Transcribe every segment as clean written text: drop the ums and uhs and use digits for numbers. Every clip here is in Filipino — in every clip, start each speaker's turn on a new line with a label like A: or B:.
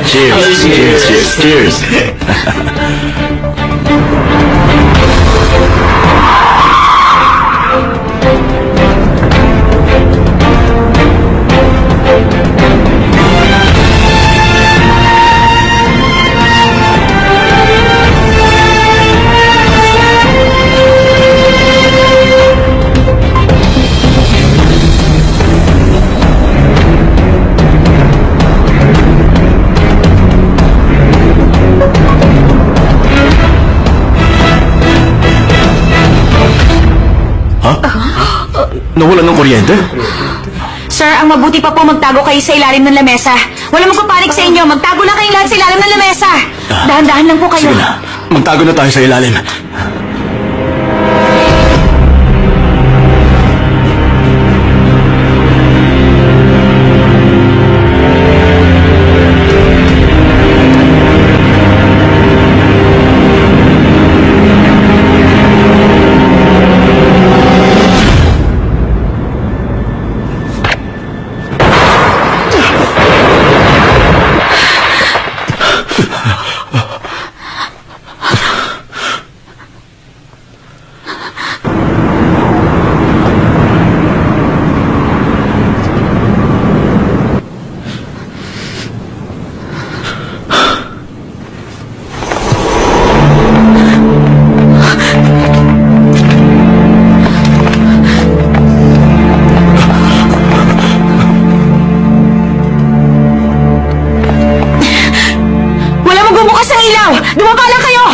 A: Cheers! Cheers! Cheers! Cheers! Nawalan ng kuryente?
B: Sir, ang mabuti pa po magtago kayo sa ilalim ng lamesa. Walang magpapanik sa inyo. Magtago na kayong lahat sa ilalim ng lamesa. Dahan-dahan lang po kayo.
A: Sige na, magtago na tayo sa ilalim.
B: Dumaba lang kayo!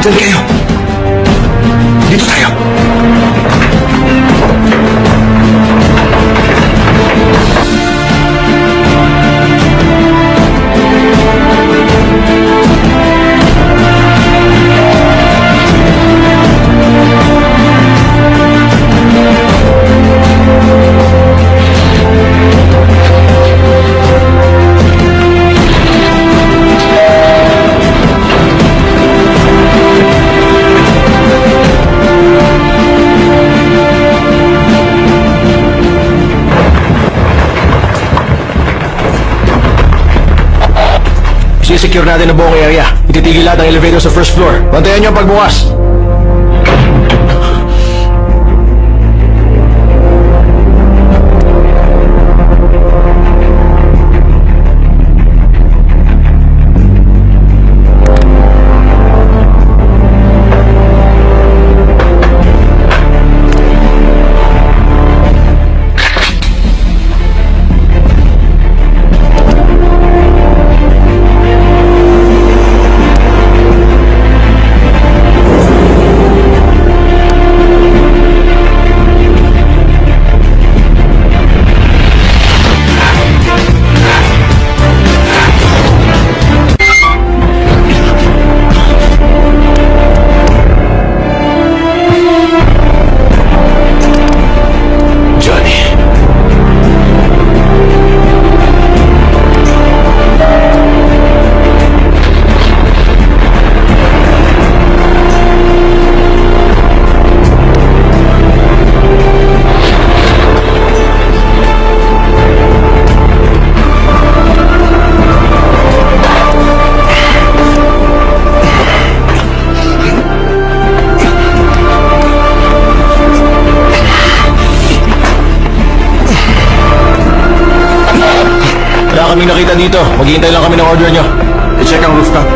A: Diyan kayo! Dito tayo! Secure natin ang buong area. Ititigil lahat ang elevator sa first floor. Bantayan niyo ang pagbukas. kaming nakita dito. Maghihintay lang kami ng order nyo. I-check ang rooftop.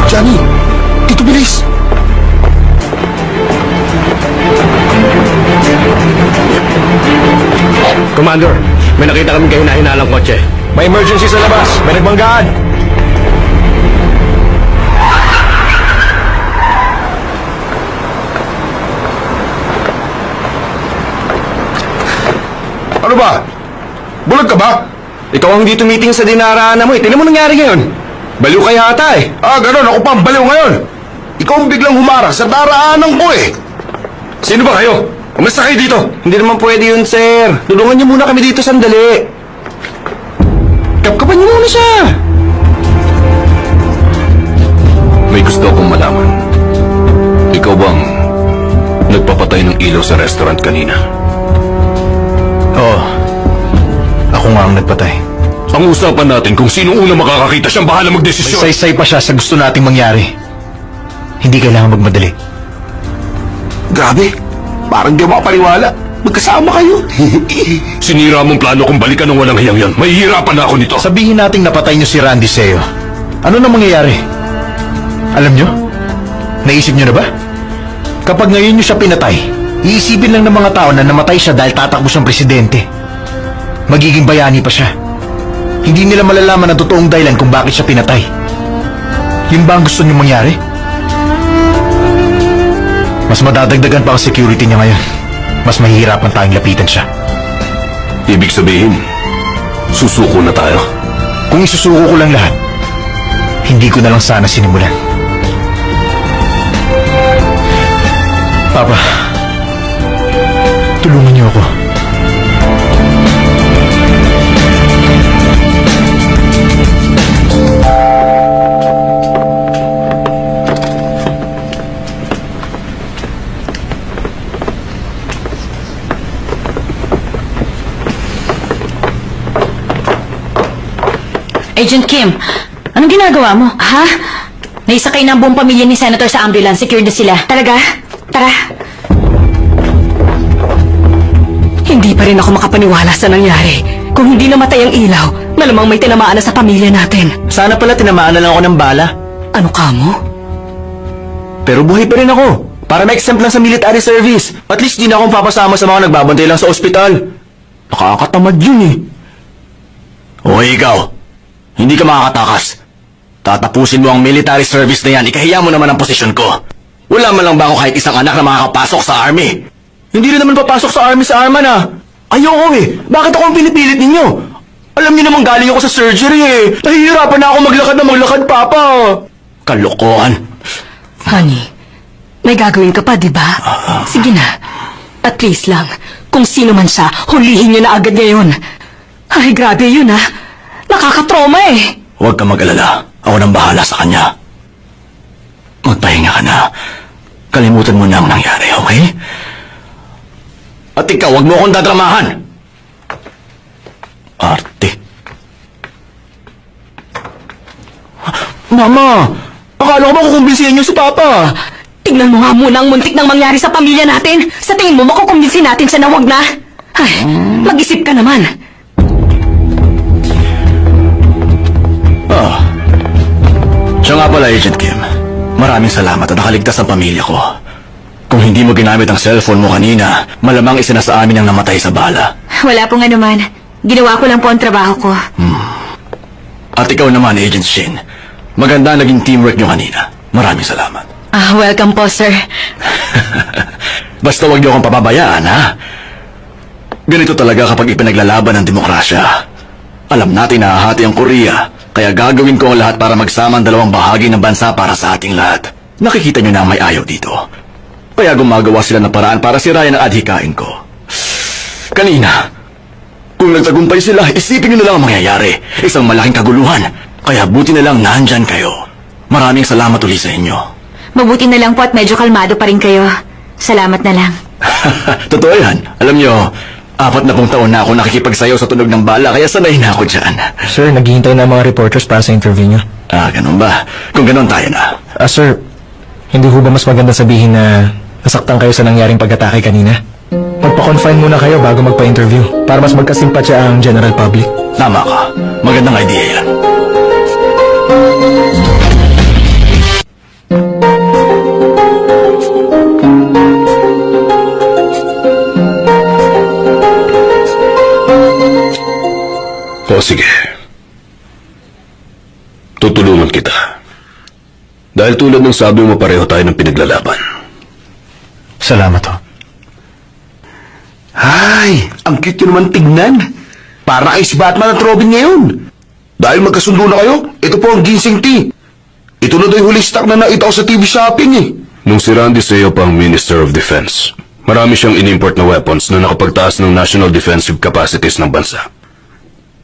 C: Johnny! Dito bilis!
D: Commander, may nakita kami kayo na hinalang kotse.
A: May emergency sa labas. May nagbanggaan.
C: Ano ba? Bulag ka ba?
A: Ikaw ang hindi tumiting sa dinaraanan mo eh. Tingnan mo nangyari ngayon. Baliw ka yata eh.
C: Ganon. Ako pa ang baliw ngayon. Ikaw ang biglang humarang sa daraanan ko eh.
A: Sino ba kayo? Umasta kayo dito. Hindi naman pwede yun, sir. Tulungan niyo muna kami dito sandali. Kapkapan niyo muna siya.
D: May gusto akong malaman. Ikaw bang nagpapatay ng ilaw sa restaurant kanina?
A: Oo. Ako nga ang nagpatay.
D: Ang usapan natin kung sino una makakakita siyang bahala
A: May
D: magdesisyon.
A: saysay pa siya sa gusto nating mangyari. Hindi kailangan magmadali.
C: Grabe. Parang di makapaniwala. Magkasama kayo.
D: Sinira mong plano kung balikan ng walang hiyang yan. Mahihirapan na ako nito.
A: Sabihin nating napatay niyo si Randy Seo. Ano na mangyayari? Alam niyo? Naisip niyo na ba? Kapag ngayon niyo siya pinatay, iisipin lang ng mga tao na namatay siya dahil tatakbo siyang presidente. Magiging bayani pa siya. Hindi nila malalaman ang totoong dahilan kung bakit siya pinatay. Yun ba ang gusto niyo mangyari? Mas madadagdagan pa ang security niya ngayon. Mas mahihirapan tayong lapitan siya.
D: Ibig sabihin, susuko na tayo.
A: Kung isusuko ko lang lahat, hindi ko na lang sana sinimulan. Papa, tulungan niyo ako.
B: Agent Kim, anong ginagawa mo? Ha? Naisakay na ang buong pamilya ni Senator sa ambulance. Secured na sila. Talaga? Tara.
E: Hindi pa rin ako makapaniwala sa nangyari. Kung hindi namatay ang ilaw, malamang may tinamaan na sa pamilya natin.
A: Sana pala tinamaan na lang ako ng bala.
E: Ano ka mo?
A: Pero buhay pa rin ako. Para ma-exempt lang sa military service. At least di na akong papasama sa mga nagbabantay lang sa ospital. Nakakatamad yun eh.
F: O ikaw, hindi ka makakatakas. Tatapusin mo ang military service na yan, ikahiya mo naman ang posisyon ko. Wala man lang ba ako kahit isang anak na makakapasok sa army?
A: Hindi rin naman papasok sa army sa arman ah. Ayoko eh. Bakit ako ang pinipilit ninyo? Alam niyo naman galing ako sa surgery eh. Nahihirapan na ako maglakad, Papa.
F: Kalokohan.
E: Honey, may gagawin ka pa, di ba? Sige na. At least lang, kung sino man siya, hulihin niyo na agad ngayon. Ay, grabe yun ah. Nakakatroma eh.
F: Huwag ka mag-alala. Ako nang bahala sa kanya. Magpahinga ka na. Kalimutan mo na ang nangyari, okay? At ikaw, huwag mo akong dadramahan. Arte.
A: Mama, akala ko ba kukumbinsihin niyo si Papa?
E: Tingnan mo nga muna ang muntik nang mangyari sa pamilya natin. Sa tingin mo, makukumbinsin natin siya na wag na. Ay, mag-isip ka naman.
F: Siya nga pala, Agent Kim. Maraming salamat at nakaligtas ang pamilya ko. Kung hindi mo ginamit ang cellphone mo kanina, malamang isinasa amin ang namatay sa bala.
B: Wala pong anuman. Ginawa ko lang po ang trabaho ko.
F: At ikaw naman, Agent Shin. Maganda ang naging teamwork nyo kanina. Maraming salamat.
E: Welcome po, sir.
F: Basta huwag niyo akong pababayaan, ha? Ganito talaga kapag ipinaglalaban ng demokrasya. Alam natin na hahati ang Korea, kaya gagawin ko ang lahat para magsama ang dalawang bahagi ng bansa para sa ating lahat. Nakikita niyo na ang may ayaw dito. Kaya gumagawa sila ng paraan para sirayan ang adhikain ko. Kanina, kung nagtagumpay sila, isipin niyo na lang ang mangyayari. Isang malaking kaguluhan. Kaya buti na lang nandyan kayo. Maraming salamat ulit sa inyo.
B: Mabuti na lang po at medyo kalmado pa rin kayo. Salamat na lang.
F: Totoo yan. Alam niyo, 40 taon na ako nakikipagsayaw sa tunog ng bala, kaya sanay na ako dyan.
A: Sir, naghihintay na ang mga reporters para sa interview niyo.
F: Ganun ba? Kung ganun tayo na.
A: Sir, hindi ho ba mas maganda sabihin na nasaktan kayo sa nangyaring pag-atake kanina?
G: magpa-confine muna kayo bago magpa-interview para mas magkasimpatya ang general public.
F: Tama ka. Magandang idea yan.
D: O sige. Tutulungan kita. Dahil tulad ng sabi mo, pareho tayo ng pinaglalaban.
A: Salamat ho.
C: Ay, ang cute nyo naman tignan. Para ay si Batman at Robin ngayon. Dahil magkasundo na kayo, ito po ang ginseng tea. Ito na daw yung huli stock na naitaw sa TV shopping eh.
D: Nung si Randy Seo pa ang Minister of Defense, marami siyang inimport na weapons na nakapagtaas ng national defensive capacities ng bansa.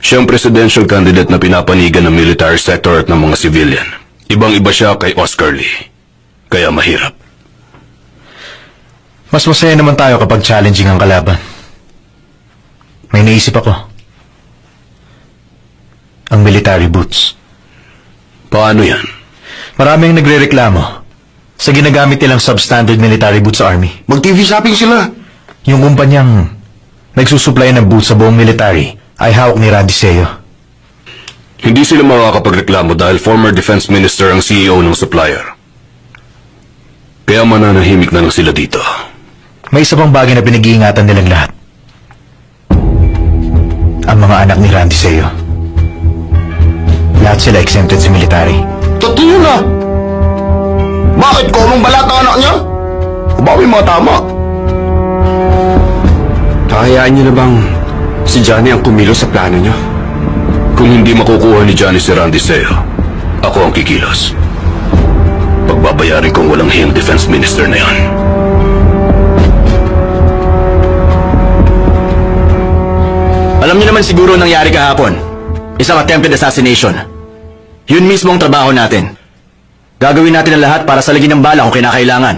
D: Siya ang presidential candidate na pinapanigan ng military sector at ng mga civilian. Ibang-iba siya kay Oscar Lee. Kaya mahirap.
A: Mas masaya naman tayo kapag challenging ang kalaban. May naisip ako. Ang military boots.
D: Paano yan?
A: Maraming nagrereklamo sa ginagamit nilang substandard military boots sa army.
C: Mag-TV shopping sila.
A: Yung kumpanyang nagsusupply ng boots sa buong military ay hawak ni Randy Seo.
D: Hindi sila makakapagreklamo dahil former defense minister ang CEO ng supplier. Kaya mananahimik na lang sila dito.
A: May isa pang bagay na pinag-iingatan nilang lahat. Ang mga anak ni Randy Seo. Lahat sila exempted sa military.
C: Totoo na. Bakit ko mong balat ang anak niya? Bawi mga tama.
H: Kakayaan niyo na bang si Johnny ang kumilos sa plano niyo?
D: Kung hindi makukuha ni Johnny si Randy Seo, ako ang kikilos. Pagbabayarin kong walang hiyang defense minister na yan.
F: Alam niyo naman siguro ang nangyari kahapon. Isang attempted assassination. Yun mismo ang trabaho natin. Gagawin natin ang lahat para salagin ng bala kung kinakailangan.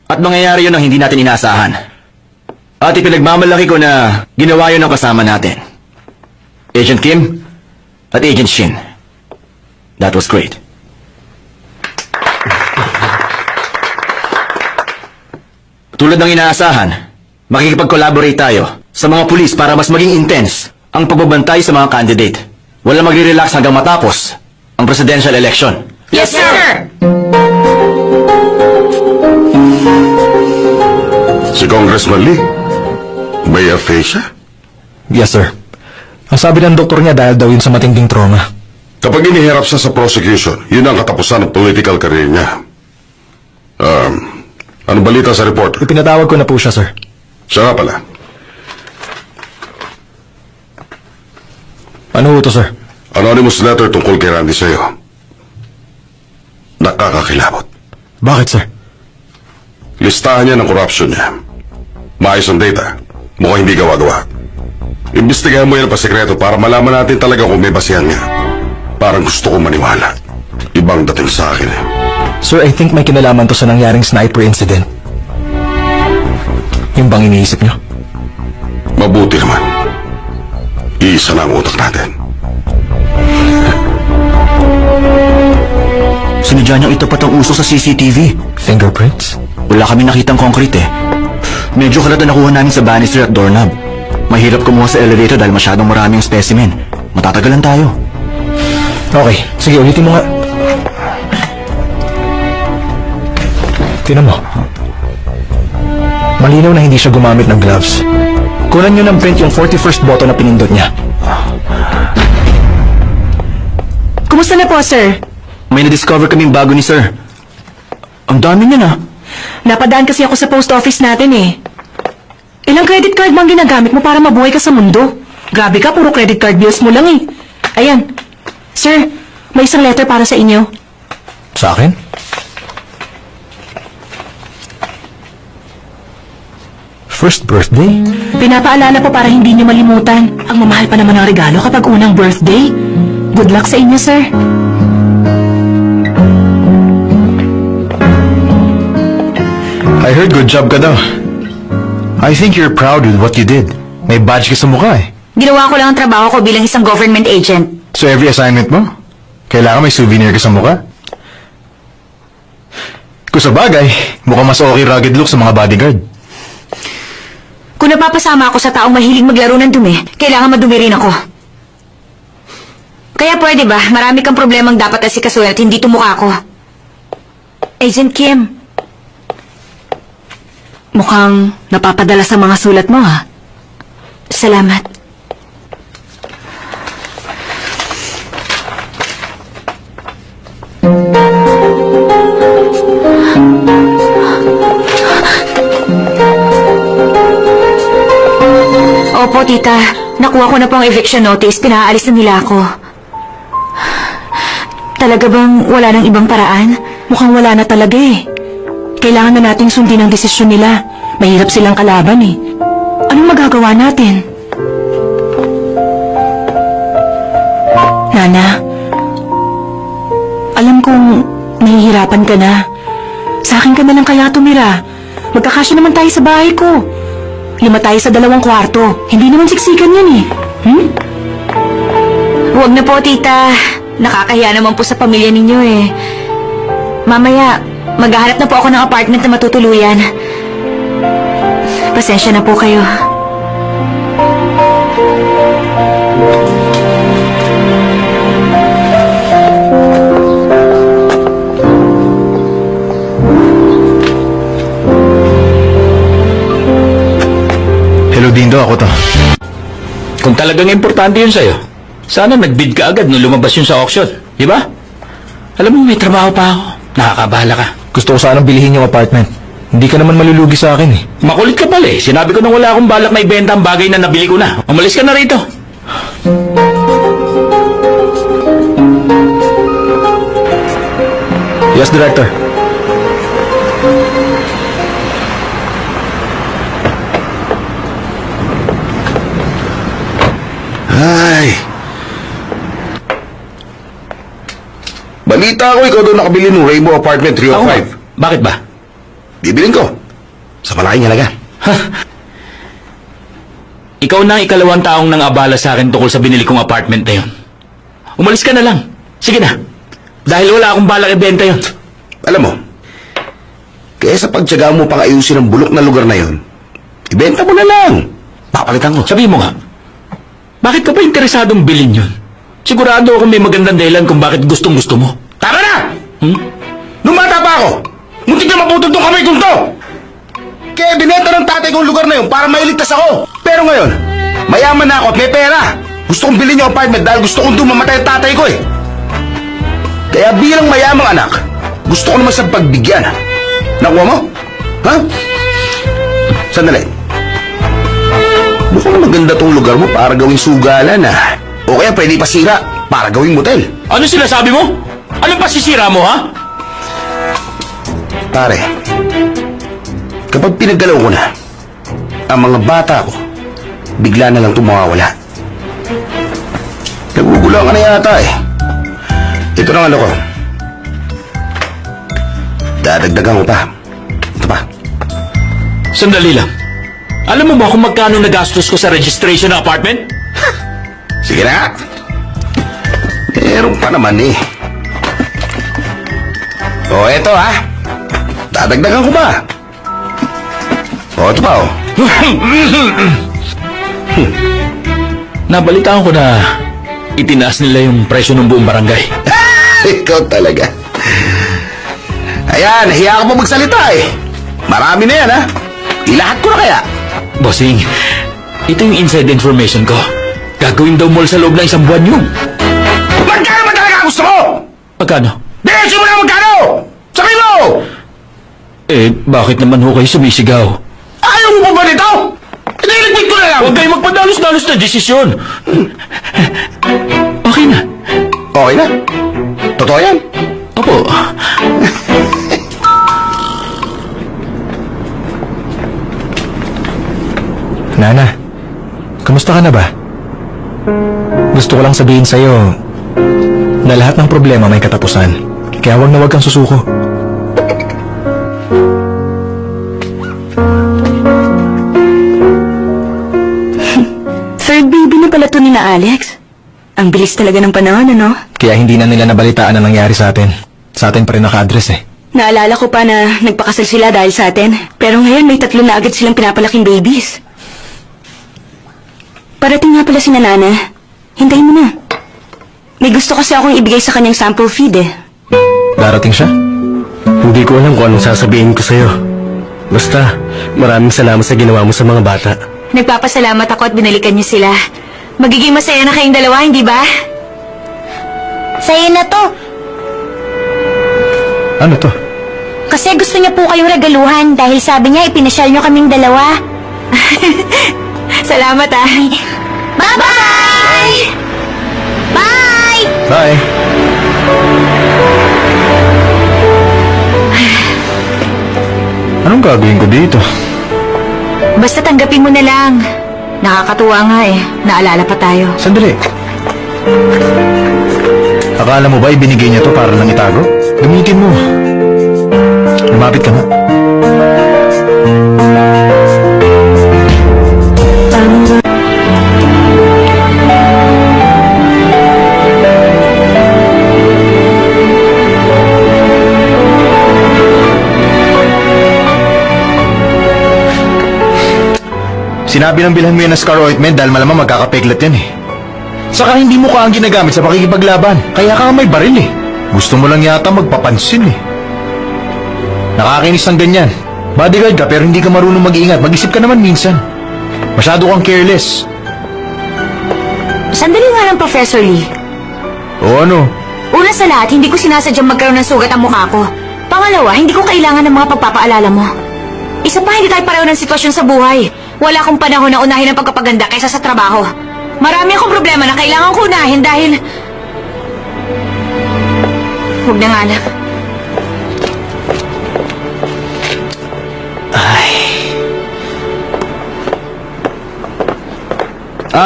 F: At mangyayari yun ang hindi natin inaasahan. At ipinagmamalaki ko na ginawa yun ang kasama natin. Agent Kim at Agent Shin. That was great. Tulad ng inaasahan, makikipag-collaborate tayo sa mga pulis para mas maging intense ang pagbabantay sa mga candidate. Wala magre-relax hanggang matapos ang presidential election.
B: Yes, sir!
C: Si Congressman Lee, may aphasia?
G: Yes, sir. Ang sabi ng doktor niya dahil daw yun sa matinding trauma.
C: Kapag inihirap siya sa prosecution, yun ang katapusan ng political career niya. Ano balita sa report?
G: Ipinatawag ko na po siya, sir.
C: Siya nga pala.
G: Ano ho to, sir?
C: Anonymous letter tungkol kay Randy Seo. Nakakakilabot.
G: Bakit, sir?
C: Listahan niya ng corruption niya. Maayos ang data. Mukhang hindi gawa-gawa. Imbestigahan mo yan pa sekreto para malaman natin talaga kung may basihan niya. Parang gusto ko maniwala. Ibang dating sa akin eh.
G: Sir, I think may kinalaman to sa nangyaring sniper incident. Yung bang iniisip niyo?
C: Mabuti naman. Iisa na ang utak natin.
F: Sinadya niyang itapat ang uso sa CCTV.
G: Fingerprints?
F: Wala kami nakitang concrete eh. Medyo kalat na nakuha namin sa banister at doorknob. Mahirap kumuha sa elevator dahil masyadong maraming specimen. Matatagalan tayo.
G: Okay, sige, ulitin mo nga. Tinan mo. Malinaw na hindi siya gumamit ng gloves. Kunan nyo ng print yung 41st button na pinindot niya.
E: Kumusta na po, sir?
F: May na-discover kaming bago ni sir. Ang dami niya na.
E: Napadaan kasi ako sa post office natin eh. Ilang credit card bang ginagamit mo para mabuhay ka sa mundo? Grabe ka, puro credit card bills mo lang eh. Ayan. Sir, may isang letter para sa inyo.
G: Sa akin? First birthday?
E: Pinapaalala po para hindi niyo malimutan. Ang mamahal pa naman ng regalo kapag unang birthday. Good luck sa inyo, sir.
A: I heard good job ka daw. I think you're proud with what you did. May badge ka sa mukha eh.
B: Ginawa ko lang ang trabaho ko bilang isang government agent.
A: So every assignment mo, kailangan may souvenir ka sa mukha. Kung sa bagay, mukhang mas okay rugged look sa mga bodyguard.
B: Kung napapasama ako sa taong mahilig maglaro ng dumi, kailangan madumi rin ako. Kaya pwede ba, marami kang problemang dapat asikasuhin at hindi tumukha ko. Agent Kim.
E: Mukhang napapadala sa mga sulat mo, ha?
B: Salamat. Opo, tita. Nakuha ko na po ang eviction notice. Pinaalis na nila ako. Talaga bang wala nang ibang paraan?
E: Mukhang wala na talaga eh. Kailangan na nating sundin ang desisyon nila. Mahirap silang kalaban eh. Anong magagawa natin? Nana, alam kong nahihirapan ka na. Sa akin ka na lang kaya tumira. Magkakasya naman tayo sa bahay ko. 5 tayo sa 2 kwarto. Hindi naman siksikan yan eh.
B: Huwag na po, tita. Nakakahiya naman po sa pamilya ninyo eh. Mamaya, maghahanap na po ako ng apartment na matutuluyan. Pasensya na po kayo.
A: Hello, Dindo. Ako to.
I: Kung talagang importante yun sa'yo, sana nag-bid ka agad nung lumabas yun sa auction. Di ba? Alam mo, may trabaho pa ako. Nakakabahala ka.
G: Gusto ko sanang bilihin yung apartment. Hindi ka naman malulugi sa akin eh.
I: Makulit ka pala eh. Sinabi ko na wala akong balak na ibenta ang bagay na nabili ko na. Umalis ka na rito.
G: Yes, Director.
C: Ay. Balita ko, ikaw daw nakabili ng Rainbow Apartment
I: Ako nga.
C: 305.
I: Bakit ba?
C: Bibilin ko. Sa malaking halaga.
I: Ikaw na ang ikalawang taong nang abala sa akin tungkol sa binili kong apartment na yun. Umalis ka na lang. Sige na. Dahil wala akong balak ibenta yun.
C: Alam mo, kaya sa pagtyaga mo pang ayusin ang bulok na lugar na yun, ibenta mo na lang. Papalitan ko.
I: Sabi mo nga, bakit ka pa interesadong bilhin yun? Sigurado ako may magandang dahilan kung bakit gustong-gusto mo.
C: Tama na! Nung bata pa ako, muntik na maputol tong kamay kong to! Kaya binenta ng tatay kong lugar na yun para mailigtas ako. Pero ngayon, mayaman na ako at may pera. Gusto kong bilhin yung apartment dahil gusto kong dumamatay ang tatay ko eh. Kaya bilang mayamang anak, gusto ko naman siyang pagbigyan. Nakuha mo? Ha? Sandali. Mukhang maganda tong lugar mo para gawing sugalan ah. O kaya pwede pasira para gawing motel.
I: Ano sinasabi mo? Anong pasisira mo, ha?
C: Pare, kapag pinaggalaw ko na, ang mga bata ko, bigla na lang tumawawala. Nagugulang ka na yata eh. Ito na ano ko. Dadagdagan ko pa. Ito pa.
I: Sandali lang. Alam mo ba kung magkano nagastos ko sa registration ng apartment?
C: Sige na. Meron pa naman eh. O, eto ha. Dadagdagan ko ba? O, ito pa o.
I: Nabalitaan ko na itinaas nila yung presyo ng buong barangay.
C: Ikaw talaga. Ayan, nahiya ka pa magsalita eh. Marami na yan ha. Ilahat ko na kaya.
I: Bossing, ito yung inside information ko. Gagawin daw mall sa loob ng 1 buwan yun.
C: Magkano ba talaga gusto mo?
I: Magkano?
C: Diretso mo na magkano! Sabi mo!
I: Eh, bakit naman ho kayo sumisigaw?
C: Ayaw mo pa ba nito? Iniligpit ko na lang!
I: Huwag kayo magpadalos-dalos na desisyon. Okay na.
C: Okay na. Totoo yan.
I: Opo.
G: Nana, kamusta ka na ba? Gusto ko lang sabihin sa'yo na lahat ng problema may katapusan. Kaya huwag na huwag kang susuko.
E: Third baby na pala to ni na Alex. Ang bilis talaga ng panahon, ano?
G: Kaya hindi na nila nabalitaan ang nangyari sa atin. Sa atin pa rin naka-address eh.
E: Naalala ko pa na nagpakasal sila dahil sa atin. Pero ngayon may 3 na agad silang pinapalaking babies.
B: Parating nga pala si Nana. Hintayin mo na. May gusto kasi akong ibigay sa kanyang sample feed eh.
G: Darating siya?
H: Hindi ko alam kung anong sasabihin ko sa'yo. Basta, maraming salamat sa ginawa mo sa mga bata.
B: Nagpapasalamat ako at binalikan niyo sila. Magiging masaya na kayong dalawa, hindi ba? Saya na to.
G: Ano to?
B: Kasi gusto niya po kayong regaluhan dahil sabi niya ipinasyal niyo kaming dalawa. Salamat ah. Bye-bye! Bye!
G: Bye! Anong gagawin ko dito?
B: Basta tanggapin mo na lang. Nakakatuwa nga eh. Naalala pa tayo.
A: Sandali. Akala mo ba ibinigay niya to para lang itago? Gamitin mo. Lumapit ka nga. Sinabi ng bilhan mo yan ng scar ointment dahil malamang magkakapeklat yan eh. Saka hindi mo ka ang ginagamit sa pakikipaglaban. Kaya ka may baril eh. Gusto mo lang yata magpapansin eh. Nakakainis ng ganyan. Bodyguard ka pero hindi ka marunong mag-iingat. Mag-isip ka naman minsan. Masyado kang careless.
B: Sandali nga lang, Professor Lee.
A: O ano?
B: Una sa lahat, hindi ko sinasadyang magkaroon ng sugat ang mukha ko. Pangalawa, hindi ko kailangan ng mga pagpapaalala mo. Isa pa, hindi tayo pareho ng sitwasyon sa buhay. Wala akong panahon na unahin ang pagkapaganda kaysa sa trabaho. Marami akong problema na kailangan ko unahin dahil... Huwag na nga lang.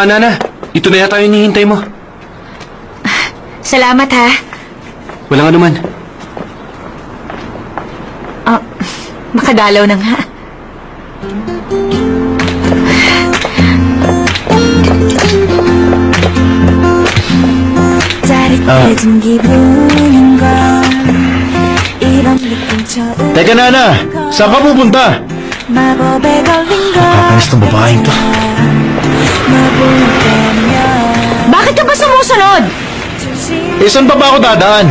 H: Nana, ito na yata yung hinihintay mo.
B: Salamat ha.
H: Walang anuman.
B: Makadalaw na nga.
A: Teka Nana, saan ka pupunta? Nakakainis tong babaeng to.
B: Bakit ka ba sumusunod?
A: Eh saan pa ba ako dadaan?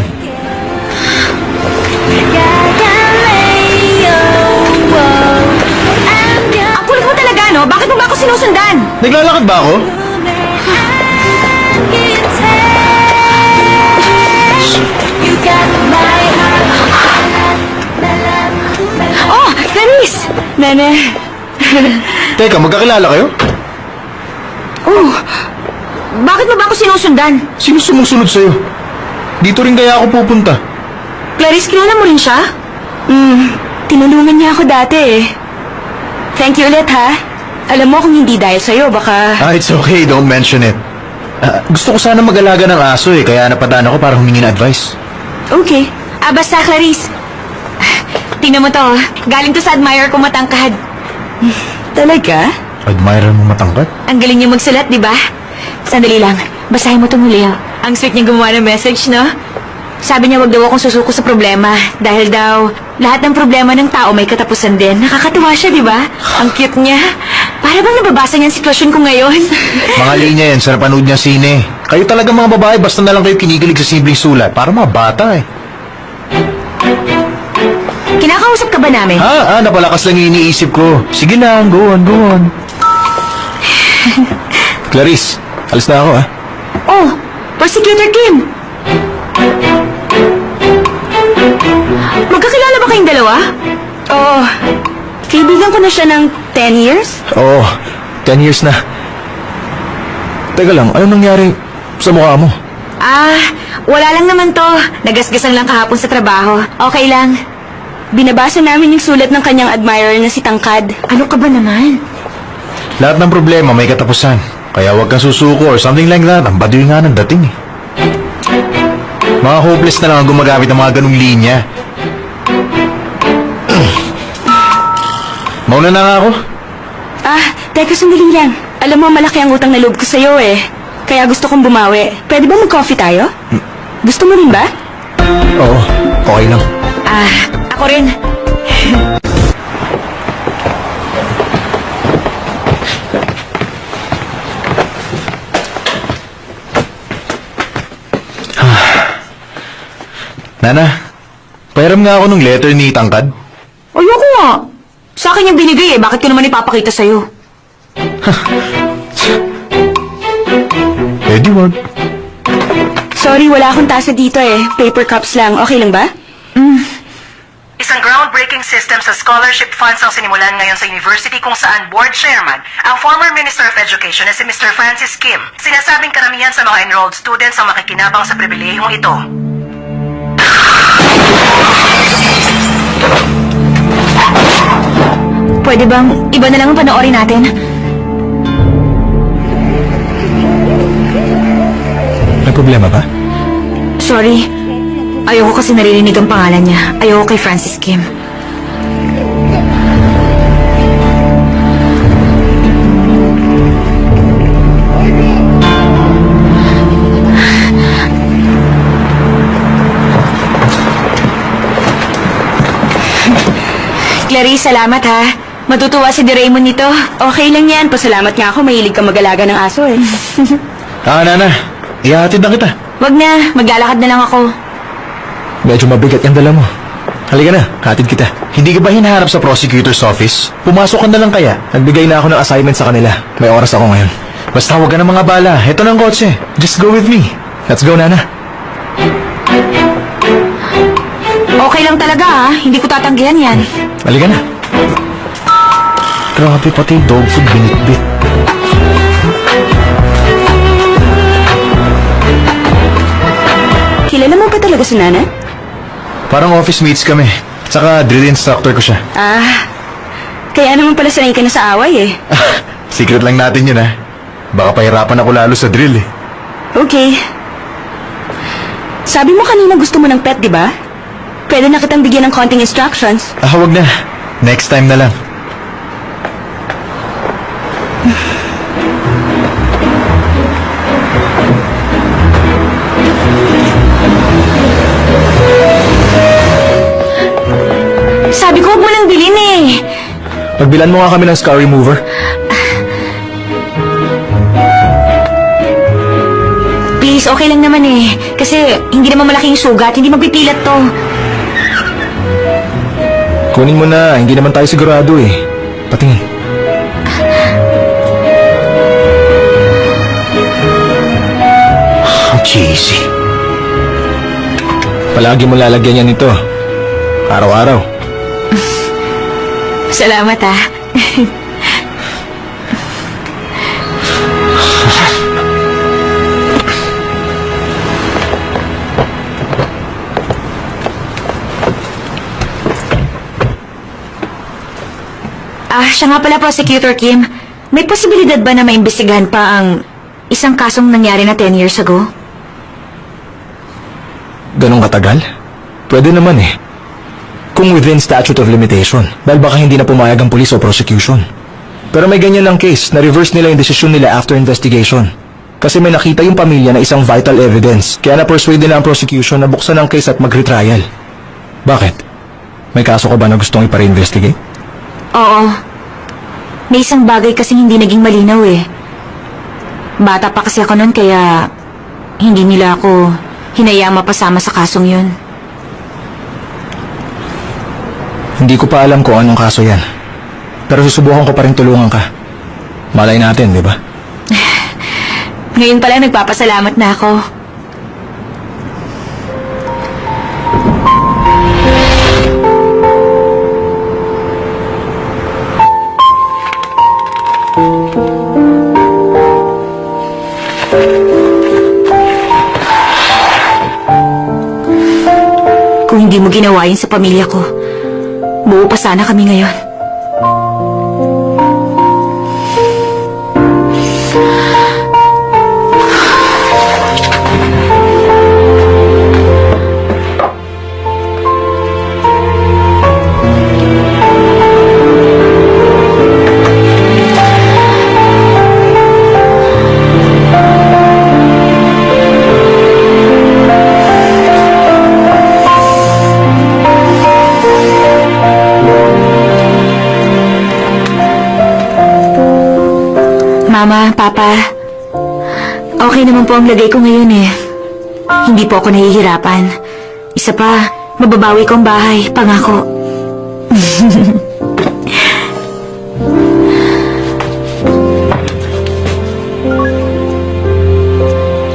B: Ang kulit mo talaga, no? Bakit mo ba ako sinusundan?
A: Naglalakad ba ako?
B: Oh, Clarice! Nene.
A: Teka, magkakilala kayo?
B: Oh, bakit mo ba ako sinusundan?
A: Sino sumusunod sa'yo? Dito rin kaya ako pupunta.
B: Clarice, kilala mo rin siya? Tinulungan niya ako dati eh. Thank you ulit ha. Alam mo kung hindi dahil sa'yo, baka...
A: It's okay, don't mention it. Gusto ko sana mag-alaga ng aso eh, kaya napadaan ako para humingi ng advice.
B: Okay. Basta Clarice. Tingnan mo to, galing to sa admirer ko matangkad. Talaga?
A: Admirer mo matangkad?
B: Ang galing niya magsulat, di ba? Sandali lang, basahin mo to muli. Ang sweet niya gumawa ng message, no? Sabi niya wag daw akong susuko sa problema dahil daw lahat ng problema ng tao may katapusan din. Nakakatuwa siya, di ba? Ang cute niya. Para bang nababasa niya ang sitwasyon ko ngayon?
A: Mga linya yan sa napanood niya sine. Kayo talaga mga babae, basta na lang kayo kinikilig sa simpleng sulat. Para mga bata eh.
B: Kinakausap ka ba namin?
A: Napalakas lang yung iniisip ko. Sige lang, go on, go on. Clarice, alis na ako
B: Oh, Prosecutor Kim! Magkakilala ba kayong dalawa? Oh, kaibigan ko na siya ng 10 years?
G: Oo, 10 years na. Teka lang, anong nangyari sa mukha mo?
B: Wala lang naman to. Nagasgasan lang kahapon sa trabaho. Okay lang. Binabasa namin yung sulat ng kanyang admirer na si Tangkad. Ano ka ba naman?
A: Lahat ng problema may katapusan. Kaya huwag kang susuko or something like that. Ang baduy nga ng dating eh. Mga hopeless na lang ang gumagamit ng mga ganung linya. Mauna na nga ako.
B: Teka sandali lang. Alam mo, malaki ang utang na loob ko sa'yo eh. Kaya gusto kong bumawi. Pwede ba mag-coffee tayo? Gusto mo rin ba?
G: Oo, okay lang.
B: Ako rin.
A: Nana, pairam nga ako ng letter ni Tangkad.
B: Ayoko nga. Sa akin yung binigay eh. Bakit ko naman ipapakita sa'yo?
A: Eh di wag.
E: Sorry, wala akong tasa dito eh. Paper cups lang. Okay lang ba?
J: Isang groundbreaking system sa scholarship funds ang sinimulan ngayon sa university kung saan board chairman ang former Minister of Education na si Mr. Francis Kim. Sinasabing karamihan sa mga enrolled students ang makikinabang sa pribilehiyong ito.
B: Pwede bang iba na lang ang panoorin natin?
G: May problema ba?
B: Sorry. Ayoko kasi naririnig ang pangalan niya. Ayoko kay Francis Kim. Clarice, salamat ha. Matutuwa si Di Raymond nito.
E: Okay lang yan. Pasalamat nga ako. Mahilig ka mag-alaga ng aso eh.
A: Nana, ihahatid na kita.
B: Wag na. Maglalakad na lang ako.
G: Medyo mabigat yung dala mo. Halika na, hatid kita.
A: Hindi ka ba hinaharap sa prosecutor's office? Pumasok ka na lang kaya.
G: Nagbigay na ako ng assignment sa kanila. May oras ako ngayon.
A: Basta huwag ka ng mga bala. Heto ng kotse. Just go with me.
G: Let's go, Nana.
B: Okay lang talaga ha. Hindi ko tatanggihan yan.
G: Halika na.
A: Grabe, pati yung dog food binitbit.
E: Kilala mo ba talaga si Nana?
A: Parang office mates kami. Tsaka drill instructor ko siya.
E: Kaya naman pala sanay ka na sa away eh.
A: Secret lang natin yun ha. Baka pahirapan ako lalo sa drill eh.
E: Okay. Sabi mo kanina gusto mo ng pet, di ba? Pwede na kitang bigyan ng konting instructions.
A: Wag na. Next time na lang.
B: Sabi ko huwag mo nang bilhin eh.
G: Pagbilan mo nga kami ng scar remover.
B: Please, okay lang naman eh. Kasi hindi naman malaking sugat. Hindi magpipilat to.
G: Kunin mo na, hindi naman tayo sigurado eh. Patingin.
A: Ang cheesy.
G: Palagi mo lalagyan yan ito. Araw-araw.
B: Salamat ah. Siya nga pala, Prosecutor Kim. May posibilidad ba na maimbestigahan pa ang isang kasong nangyari na 10 years ago?
G: Ganong katagal? Pwede naman eh. Kung within statute of limitation. Dahil baka hindi na pumayag ang police o prosecution. Pero may ganyan lang case na reverse nila yung desisyon nila after investigation. Kasi may nakita yung pamilya na isang vital evidence. Kaya na-persuade nila ang prosecution na buksan ang case at mag-retrial. Bakit? May kaso ka ba na gustong ipare-investigate?
B: Oo. May isang bagay kasing hindi naging malinaw eh. Bata pa kasi ako noon kaya hindi nila ako hinayang mapasama sa kasong yun.
G: Hindi ko pa alam kung anong kaso yan. Pero susubukan ko pa rin tulungan ka. Malay natin, di ba?
B: Ngayon pala nagpapasalamat na ako. Kung hindi mo ginawa yun sa pamilya ko, buo pa sana kami ngayon. Mama, Papa, okay naman po ang lagay ko ngayon eh. Hindi po ako nahihirapan. Isa pa, mababawi ko ang bahay. Pangako.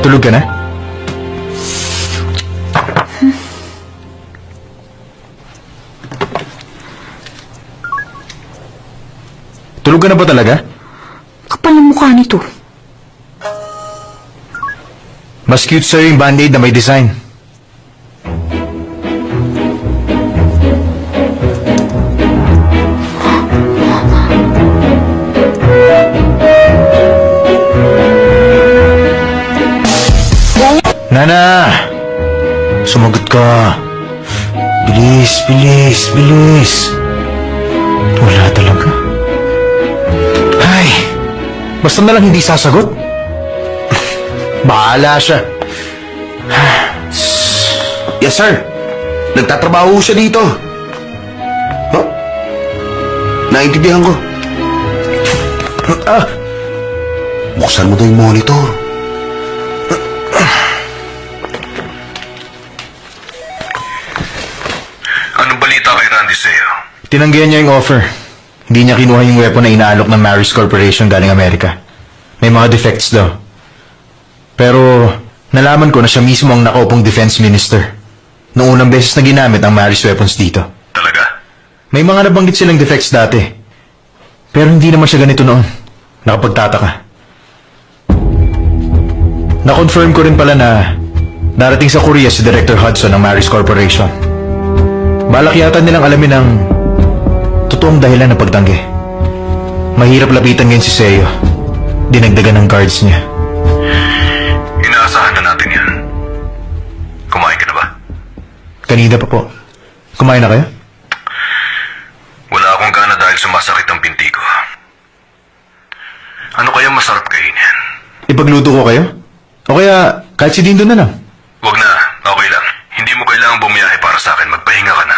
A: Tulog ka na? Tulog ka na ba talaga?
B: Kapal ng mukha nito.
A: Mas cute sa'yo yung band-aid na may design. Nana! Sumagot ka. Bilis, bilis, bilis. Wala talaga. Ay, basta na lang hindi sasagot. Bahala siya.
C: Yes, sir. Nagtatrabaho siya dito. Huh? Naintindihan ko. Buksan mo daw yung monitor.
D: Anong balita kay Randy sa'yo?
A: Tinanggihan niya yung offer. Hindi niya kinuha yung weapon na inaalok ng Maris Corporation galing Amerika. May mga defects daw. Pero nalaman ko na siya mismo ang nakaupong defense minister noong unang beses na ginamit ang Maris weapons dito.
D: Talaga?
A: May mga nabanggit silang defects dati. Pero hindi naman siya ganito noon. Nakapagtataka. Na-confirm ko rin pala na darating sa Korea si Director Hudson ng Maris Corporation. Balak yata nilang alamin ang totoong dahilan ng pagtanggi. Mahirap lapitan ngayon si Seo. Dinagdagan ng guards niya.
D: Inaasahan na natin yan. Kumain ka na ba?
A: Kanina pa po. Kumain na kayo?
D: Wala akong gana dahil sumasakit ang binti ko. Ano kaya masarap kainin?
A: Ipagluto ko kayo? O kaya kahit si Dindo na lang?
D: Wag na, okay lang. Hindi mo kailangang bumiyahe para sa akin. Magpahinga ka na.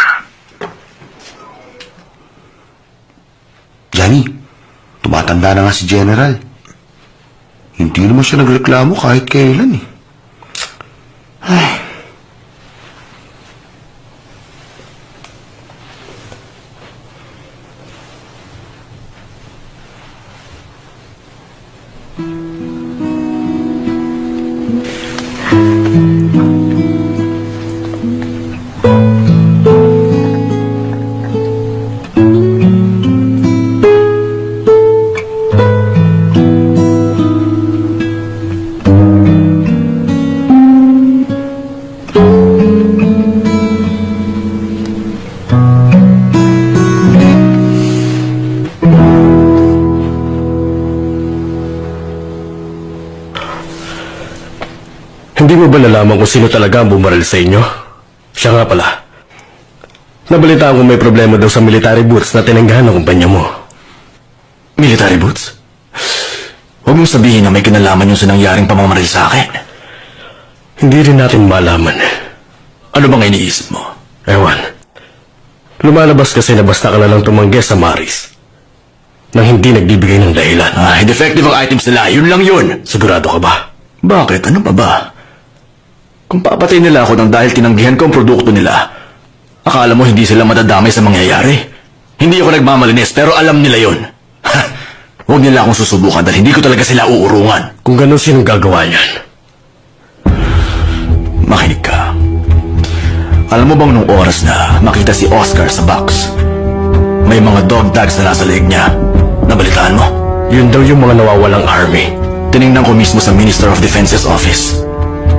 C: Johnny, tumatanda na nga si General. Hindi naman siya nagreklamo kahit kailan eh. Ay.
H: Hindi mo ba nalaman kung sino talaga ang bumaril sa inyo? Siya nga pala. Nabalitaan ko may problema daw sa military boots na tinanggahan ng kumpanya mo.
F: Military boots? Huwag mong sabihin na may kinalaman yung sa nangyaring pamamaril sa akin.
H: Hindi rin natin malaman.
F: Ano bang iniisip mo?
H: Ewan. Lumalabas kasi na basta ka na lang tumanggi sa Maris. Nang hindi nagbibigay ng dahilan.
F: Ay, defective ang items nila. Yun lang yun.
H: Sigurado ka ba?
F: Bakit? Ano pa ba? Kung papatay nila ako nang dahil tinanggihan ko ang produkto nila, akala mo hindi sila madadamay sa mangyayari? Hindi ako nagmamalinis pero alam nila yun. Huwag nila akong susubukan dahil hindi ko talaga sila uurungan.
H: Kung ganun, sinong gagawa niyan?
F: Makinig ka. Alam mo bang nung oras na makita si Oscar sa box, may mga dog tags na nasa leeg niya? Nabalitaan mo?
H: Yun daw yung mga nawawalang army.
F: Tinignan ko mismo sa Minister of Defense's office.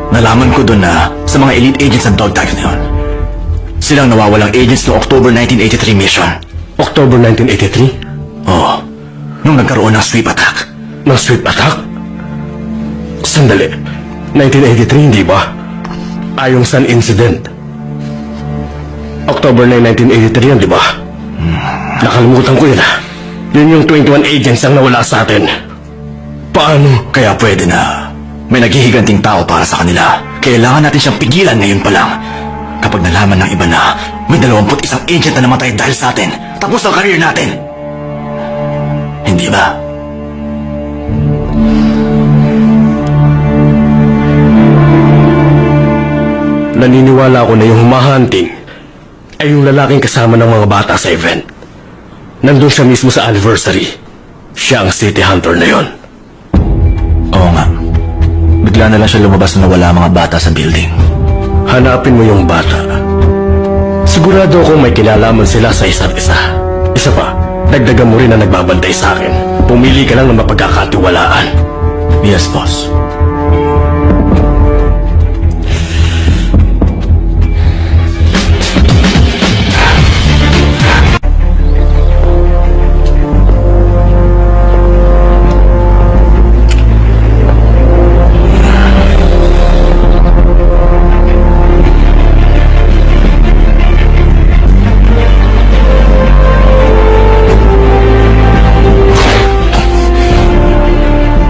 F: Nalaman ko doon na sa mga elite agents ng dog tags na yun. Silang nawawalang agents noong October 1983 mission.
H: October 1983?
F: Oo. Nung nagkaroon ng sweep attack.
H: Ng sweep attack? Sandali. 1983, hindi ba? Ayong Sun Incident. October 9, 1983 yun, di ba? Nakalimutan ko yun, ah. Yun yung 21 agents ang nawala sa atin. Paano?
F: Kaya pwede na may naghihiganting tao para sa kanila. Kailangan natin siyang pigilan ngayon pa lang. Kapag nalaman ng iba na may 21 agent na namatay dahil sa atin, tapos ang career natin. Hindi ba?
H: naniniwala ako na yung humahunting ay yung lalaking kasama ng mga bata sa event. Nandun siya mismo sa anniversary. Siya ang city hunter na yon.
F: Oo nga. Bigla na lang siya lumabas na nawala ang mga bata sa building.
H: Hanapin mo yung bata. Sigurado akong may kilalaman sila sa isa't isa. Isa pa, dagdagan mo rin na nagbabantay sa akin. Pumili ka lang ng mapagkakatiwalaan.
F: Yes, boss.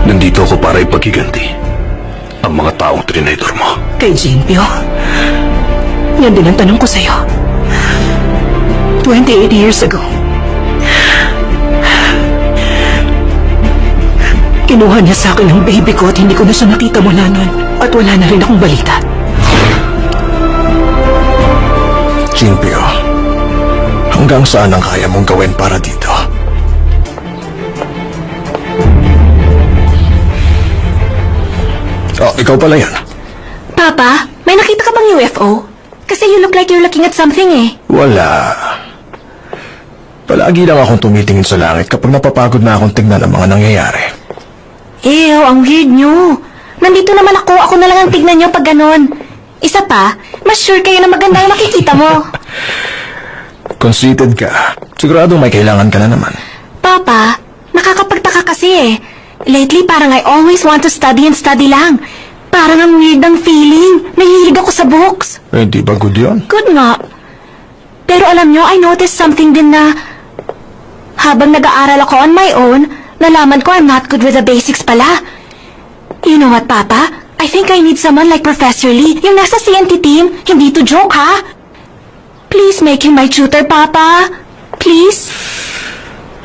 D: Nandito ako para ipaghiganti ang mga taong trinidor mo.
E: Kay Jinpyo, yan din ang tanong ko sa'yo. 28 years ago, kinuha niya sa akin ang baby ko at hindi ko na siya nakita mula nun. At wala na rin akong balita.
G: Jinpyo, hanggang saan ang kaya mong gawin para dito? Oh, ikaw pala yan.
B: Papa, may nakita ka bang UFO? Kasi you look like you're looking at something eh.
G: Wala. Palagi lang akong tumitingin sa langit kapag napapagod na akong tignan ang mga nangyayari.
B: Ew, ang weird nyo. Nandito naman ako, ako na lang ang tignan nyo pag ganon. Isa pa, mas sure kayo na maganda yung makikita mo.
G: Conceited ka. Sigurado may kailangan ka na naman.
B: Papa, nakakapagtaka kasi eh. Lately, parang I always want to study and study lang. Parang ang weird ang feeling. Nahihilig ako sa books.
G: Eh, di ba good yun?
B: Good nga. Pero alam nyo, I noticed something din na habang nag-aaral ako on my own, nalaman ko I'm not good with the basics pala. You know what, Papa? I think I need someone like Professor Lee, yung nasa CNT team. Hindi to joke, ha? Please make him my tutor, Papa. Please?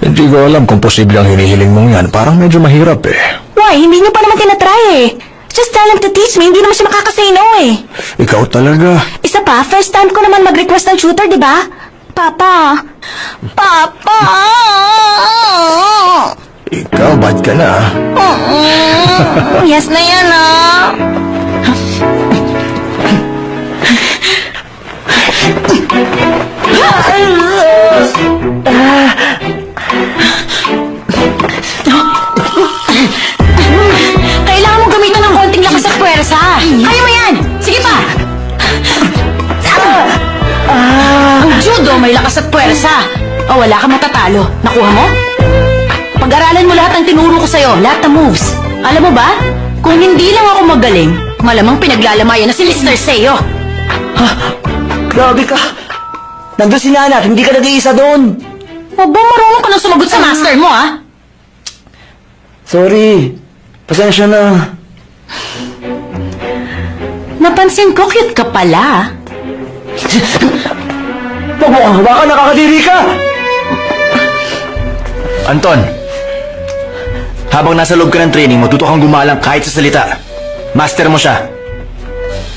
G: Hindi ko alam kung posible ang hinihiling mong yan. Parang medyo mahirap eh.
B: Why? Hindi niyo pa naman tinatry eh. Just tell him to teach me. Hindi naman siya makakasay no eh.
G: Ikaw talaga.
B: Isa pa, first time ko naman mag-request ng tutor, di ba? Papa! Papa!
G: Ikaw, bad ka na.
B: Yes na yan ah! Kailangan mo gamitan ng konting lakas at puwersa. Kaya mo yan! Sige pa! Ang judo may lakas at puwersa. O wala ka matatalo. Nakuha mo? Pag-aralan mo lahat ng tinuro ko sa'yo, lahat ng moves. Alam mo ba? Kung hindi lang ako magaling, malamang pinaglalamayan na si Mr. Seo.
F: Grabe ka! Nandun si Nana at hindi ka nag-iisa doon!
B: Huwag ba marunong ka nang sumagot sa master mo, ah?
F: Sorry. Pasensya na.
B: Napansin ko, cute ka pala.
F: Huwag mo kang hawakan, nakakadiri ka! Anton, habang nasa loob ka ng training, matuto kang gumalang kahit sa salita. Master mo siya.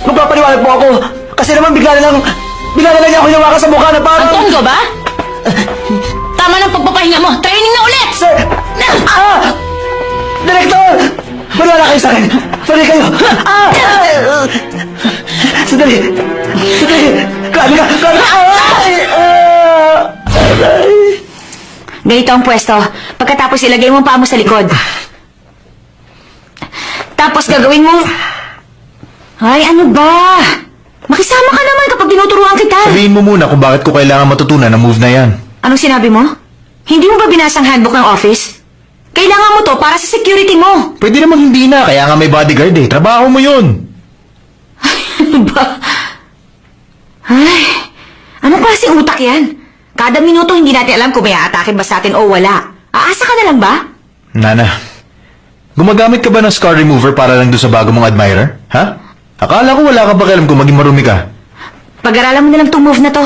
F: Magpapaliwanag mo ako, kasi naman bigla na lang niya ako hinawakan sa mukha na parang...
B: Antongo ba? Tama ng pagpapahinga mo. Training na ulit!
F: Sir! Direktor! Maniwala kayo sa akin! Sorry kayo! Sandali! Grabe ka!
B: Ganito ang pwesto. Pagkatapos ilagay mo ang paa mo sa likod. Tapos gagawin mo... Ay, ano ba? Makisama ka naman kapag tinuturuan kita.
A: Sabihin mo muna kung bakit ko kailangan matutunan ang move na yan.
B: Anong sinabi mo? Hindi mo ba binasa ang handbook ng office? Kailangan mo to para sa security mo.
A: Pwede namang hindi na, kaya nga may bodyguard eh. Trabaho mo yun.
B: Ano ba? Ay, anong klaseng utak yan? Kada minuto hindi natin alam kung may aatake ba sa atin o wala. Aasa ka na lang ba?
A: Nana, gumagamit ka ba ng scar remover para lang doon sa bago mong admirer? Ha? Akala ko wala ka ba alam kung maging marumi ka.
B: Pag-aralan mo na lang tong move na to.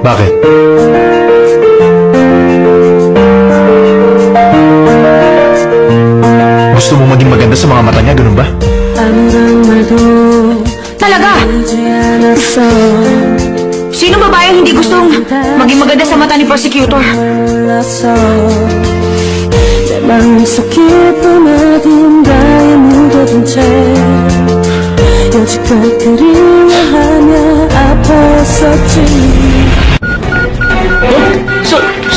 A: Bakit?
B: Sino babaeng hindi gustong maging maganda sa mata ni prosecutor?
K: 내 마음속 깊은 어딘가에 묻어둔 채 여지껏 그리워하며 아팠었지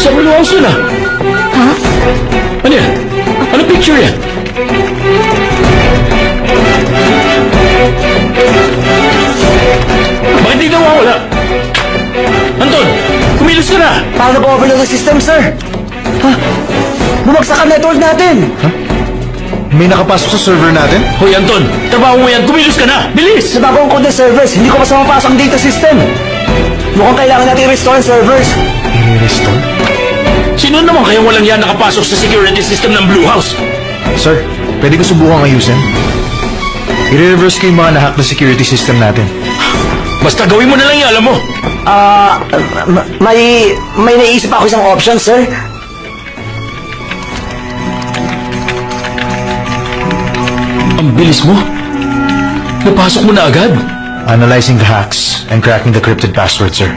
I: Sa Blue House yun ah.
B: Ha?
I: Ano yan? Ano picture yan? Bakit di nawawala? Anton, kumilos ka na!
F: Paano po overload ang system, sir? Ha? Bumagsak ang network natin!
A: May nakapasok sa server natin?
I: Hoy Anton, trabaho mo yan, kumilos ka na! Bilis!
F: Sa bagong code ng servers, hindi ko pa mapasok ang data system. Mukhang kailangan natin i-restore ang servers.
A: I-restore?
I: Sino naman kaya walang yan nakapasok sa security system ng Blue House?
A: Sir, pwede ko subukan ayusin. I-reverse ko yung mga nahack na security system natin.
I: Basta gawin mo na lang yung alam mo.
F: May naisip ako isang option, sir.
I: Ang bilis mo. Napasok mo na agad.
A: Analyzing the hacks and cracking the crypted password, sir.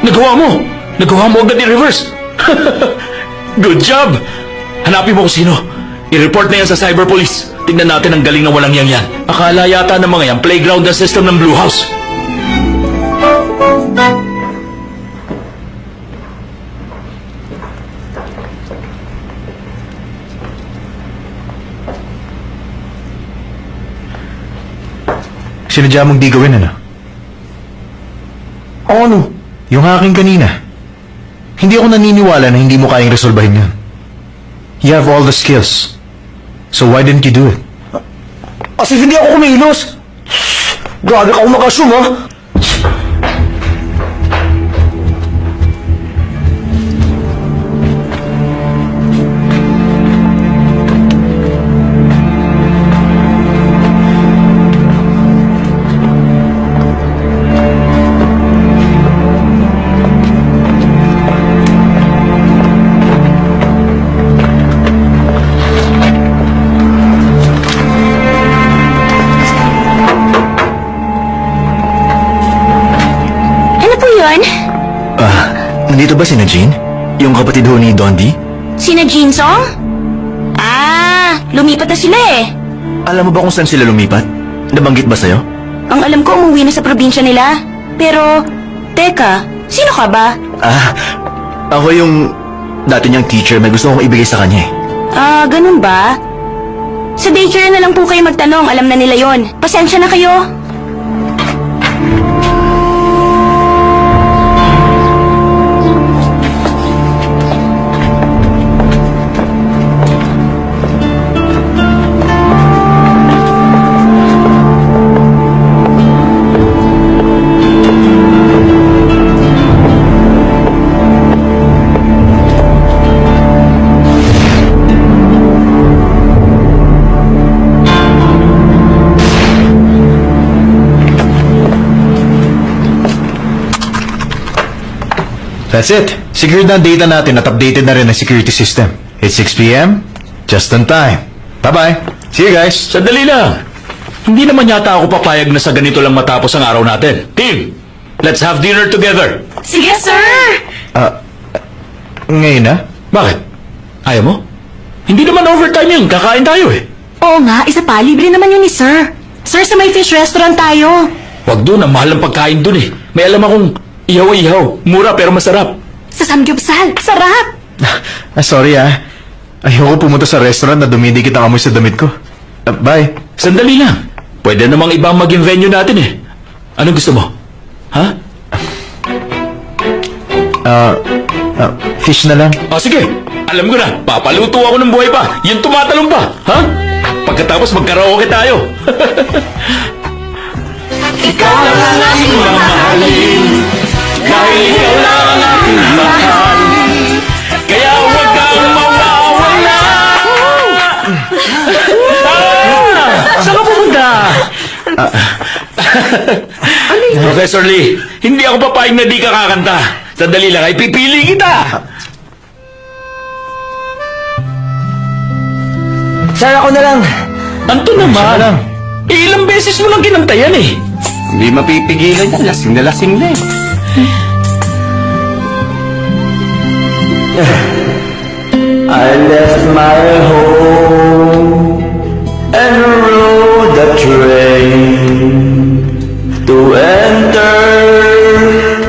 I: Nagawa mo! Nagawa mo agad i-reverse! Good job! Hanapin mo kung sino. I-report na yan sa cyber police. Tingnan natin ang galing na walang yang yan. Akala yata ng mga yan playground na system ng Blue House.
A: Sinadya mong di gawin, ano?
F: Ano?
A: Yung hacking kanina. Hindi ako naniniwala na hindi mo kayang resolbahin yun. You have all the skills. So why didn't you do it?
F: As if hindi ako kumilos. Grabe ka umakasyon, ha?
B: Ano po yun?
F: Nandito ba si Jean? Yung kapatid ho ni Dondi?
B: Sina Jinsong? Lumipat na sila eh.
F: Alam mo ba kung saan sila lumipat? Nabanggit ba sa'yo?
B: Ang alam ko, umuwi na sa probinsya nila. Pero, teka, sino ka ba?
F: Ako yung dati niyang teacher. May gusto kong ibigay sa kanya eh.
B: Ganun ba? Sa daycare na lang po kayo magtanong, alam na nila yon. Pasensya na kayo.
A: That's it. Secured na ang data natin at updated na rin ang security system. It's 6 p.m. Just on time. Bye-bye. See you guys.
I: Sandali lang. Hindi naman yata ako papayag na sa ganito lang matapos ang araw natin. Team, let's have dinner together.
B: Sige, sir!
A: Ngayon na?
I: Bakit? Ayaw mo? Hindi naman overtime yun. Kakain tayo eh.
E: Oo nga, isa pa, libre naman yun ni Sir. Sir, sa may fish restaurant tayo.
I: Wag doon. Ang mahal ang pagkain doon eh. May alam akong ihaw-ihaw. Mura pero masarap.
E: Sa Samgyupsal, sarap!
A: Sorry Ayoko pumunta sa restaurant na dumidikit ang amoy sa damit ko. Bye.
I: Sandali lang. Pwede namang ibang maging venue natin eh. Anong gusto mo? Ha?
A: Fish na lang.
I: Sige. Alam ko na. Papaluto ako ng buhay pa. Yung tumatalong pa. Ha? Pagkatapos magkaraoke tayo.
B: Ikaw lang ang aking mamahalin.
I: Dahil ikaw lang ang aking mahal. Kaya huwag kang mawawala. Saan ka pumunta? Professor Lee, hindi ako papayag na di ka kakanta. Sandali lang ay pipili kita.
F: Sir, ako na lang.
I: Anto naman.
A: lang.
I: Ilang beses mo lang kinantayan eh.
F: Hindi mapipigilan yan. Lasing na lasing na eh. I left my home and rode the train to enter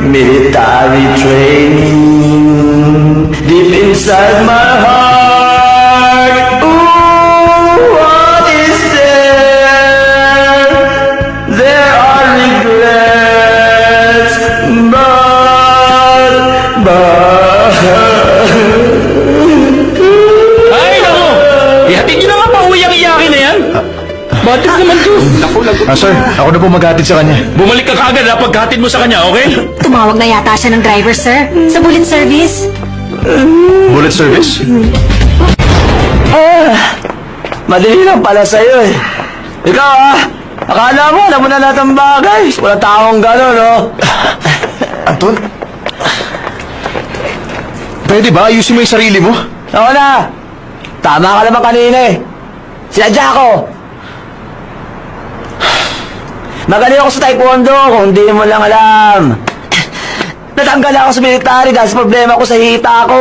F: military training. Deep inside my heart, ooh, what is there? There are regrets, but
I: Ay, naku! Ihatid nyo na nga pauwi ang iyakin na yan. Batik naman to.
A: Sir, ako na po maghatid sa kanya.
I: Bumalik ka kaagad ha pagkatid mo sa kanya, okay?
B: Tumawag na yata siya ng driver, sir. Sa bullet service.
A: Bullet service?
F: madali lang pala sa'yo eh. Ikaw akala mo, alam mo na lahat ng bagay. Wala taong gano'n, no?
A: Anton? Pwede ba ayusin mo yung sarili mo?
F: Oo na! Tama ka naman kanina eh. Sinadya ko. Magaling ako sa taekwondo kung hindi mo lang alam. Natanggal ako sa military dahil sa problema ko sa hita ko.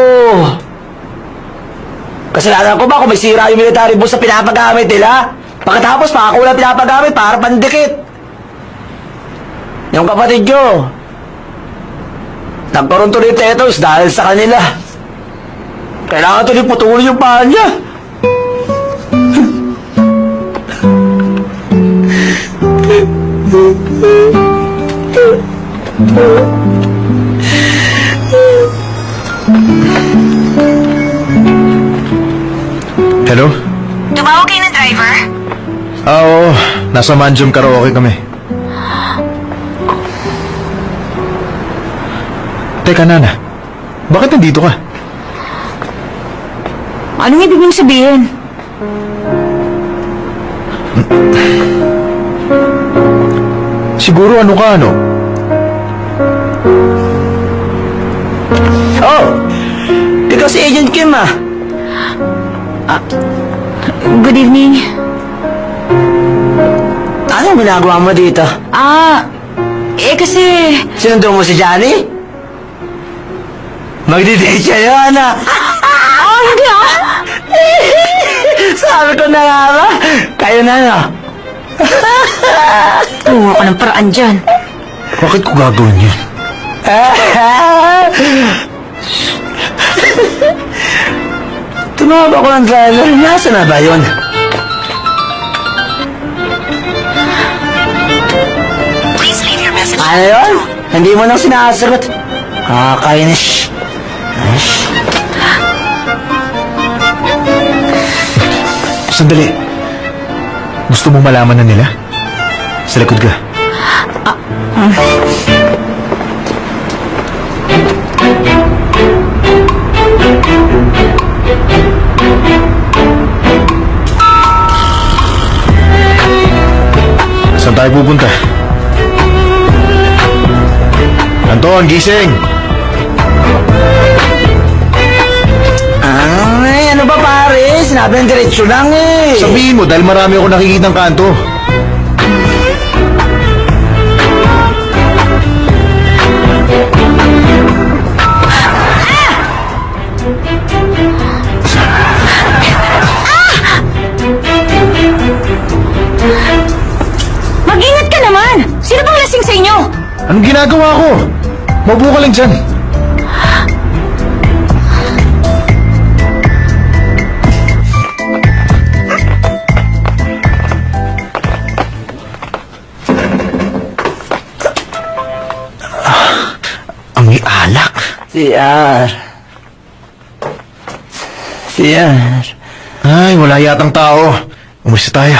F: Kasalanan ko ba kung may sira yung military bus na pinapagamit nila? Pagkatapos makakulang pinapagamit para pandikit. Yung kapatid ko, nagkaroon tuloy tetanus dahil sa kanila. Kailangan tuloy putulin yung paa niya.
A: Hello?
B: Tumawag kayo ng driver?
A: Oo. Nasa Manjum Karaoke kami. Teka, Nana. Bakit nandito ka?
B: Anong ibig mong sabihin?
A: Siguro ano ka, ano?
F: Oh! Ikaw si Agent Kim
B: Good evening.
F: Anong ginagawa mo dito?
B: Kasi...
F: Sinundo mo si Johnny? Magdi-date siya yun,
B: hindi
F: Sabi ko na nga ba? Kayo na, no?
B: Tuwa ko ng paraan dyan.
A: Bakit ko gagawin yun?
F: Tumawag ako ng driver. Nasaan na ba yun?
J: Please leave your message.
F: Ano yun? Hindi mo nang sinasagot. Kakainis.
A: Sandali. Gusto mo malaman na nila? Sa likod ka. Saan tayo pupunta? Anton, gising!
F: Ay, ano ba pare? Sinabi ng diretsyo lang eh.
A: Sabihin mo dahil marami ako nakikitang kanto.
B: Mag-ingat ka naman! Sino bang lasing sa inyo?
A: Anong ginagawa ko? Maupo ka lang dyan. Amoy alak.
F: CR.
A: Ay, wala yatang tao. Umalis na tayo.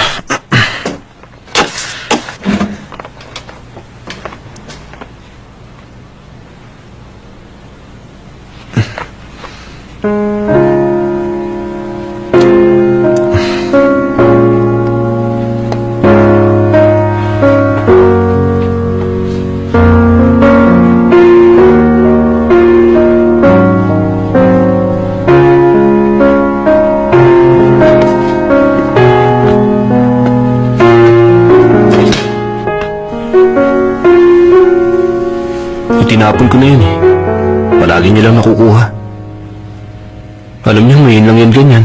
D: tinapon ko na yun eh. Palagi niya lang nakukuha. Alam niyo, ngayon lang yan ganyan.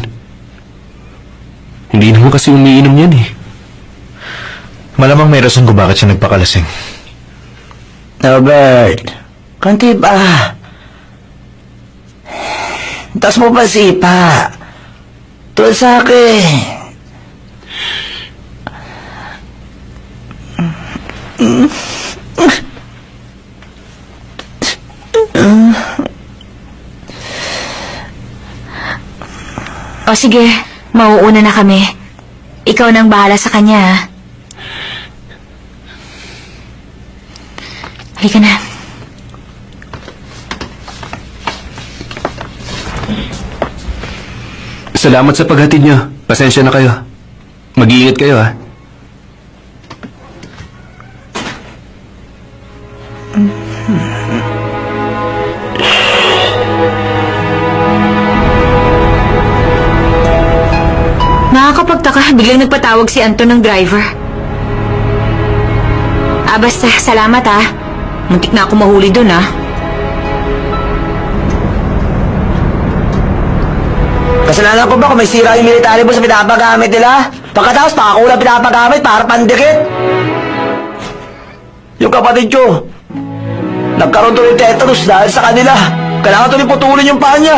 D: Hindi naman kasi umiinom yan eh.
A: Malamang may rason kung bakit siya nagpakalasing.
F: Robert, konti ba? Taas mo pa sipa. Tulad sa akin.
B: O sige, mauuna na kami. Ikaw nang bahala sa kanya, ha? Halika na.
D: Salamat sa paghatid niyo. Pasensya na kayo. Mag-iingat kayo ha.
B: Nakakapagtaka, biglang nagpatawag si Anton ng driver. Basta, salamat ha. Muntik na ako mahuli dun ha.
F: Kasalanan ko ba kung may sira yung military mo sa pinapagamit nila? Pagkatapos, pakakulang pinapagamit para pandikit. Yung kapatid ko, nagkaroon tuloy tetanus dahil sa kanila. Kailangan tuloy putulin yung paa niya.